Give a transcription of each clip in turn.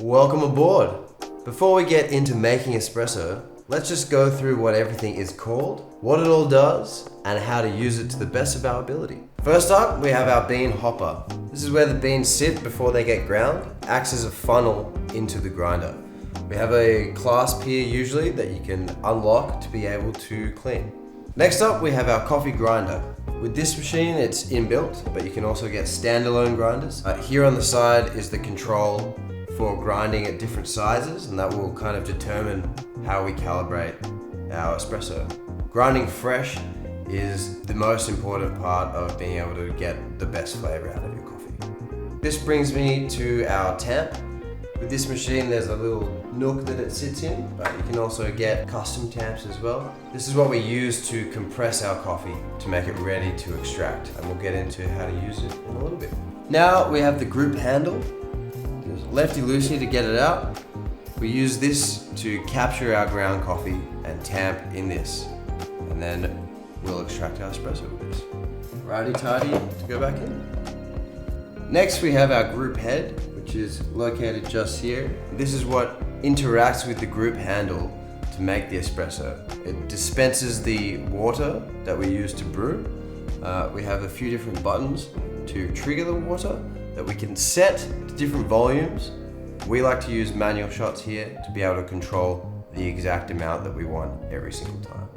Welcome aboard! Before we get into making espresso, let's just go through what everything is called, what it all does, and how to use it to the best of our ability. First up, we have our bean hopper. This is where the beans sit before they get ground, acts as a funnel into the grinder. We have a clasp here usually that you can unlock to be able to clean. Next up, we have our coffee grinder. With this machine, it's inbuilt, but you can also get standalone grinders. Here on the side is the control for grinding at different sizes, and that will kind of determine how we calibrate our espresso. Grinding fresh is the most important part of being able to get the best flavor out of your coffee. This brings me to our tamp. With this machine, there's a little nook that it sits in, but you can also get custom tamps as well. This is what we use to compress our coffee to make it ready to extract, and we'll get into how to use it in a little bit. Now we have the group handle. There's lefty-loosey to get it out. We use this to capture our ground coffee and tamp in this, and then we'll extract our espresso with this. Righty-tighty to go back in. Next we have our group head, which is located just here. This is what interacts with the group handle to make the espresso. It dispenses the water that we use to brew. We have a few different buttons to trigger the water that we can set to different volumes. We like to use manual shots here to be able to control the exact amount that we want every single time.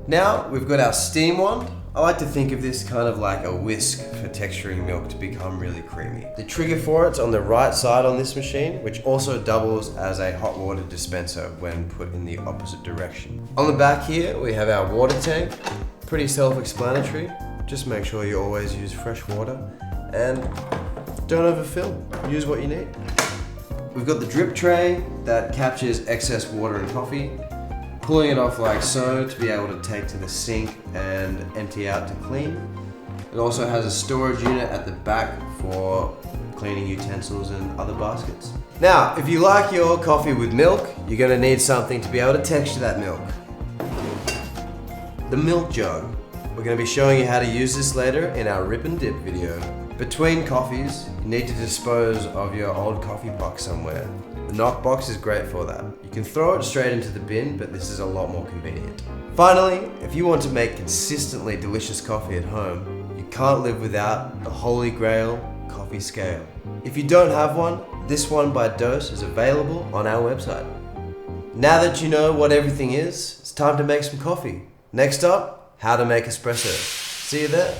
Now we've got our steam wand. I like to think of this kind of like a whisk for texturing milk to become really creamy. The trigger for it's on the right side on this machine, which also doubles as a hot water dispenser when put in the opposite direction. On the back here, we have our water tank. Pretty self-explanatory. Just make sure you always use fresh water and don't overfill. Use what you need. We've got the drip tray that captures excess water in coffee, pulling it off like so to be able to take to the sink and empty out to clean. It also has a storage unit at the back for cleaning utensils and other baskets. Now, if you like your coffee with milk, you're going to need something to be able to texture that milk. The milk jug. We're going to be showing you how to use this later in our rip and dip video. Between coffees, you need to dispose of your old coffee box somewhere. The knock box is great for that. You can throw it straight into the bin, but this is a lot more convenient. Finally, if you want to make consistently delicious coffee at home, you can't live without the holy grail coffee scale. If you don't have one, this one by Dose is available on our website. Now that you know what everything is, it's time to make some coffee. Next up, how to make espresso. See you there.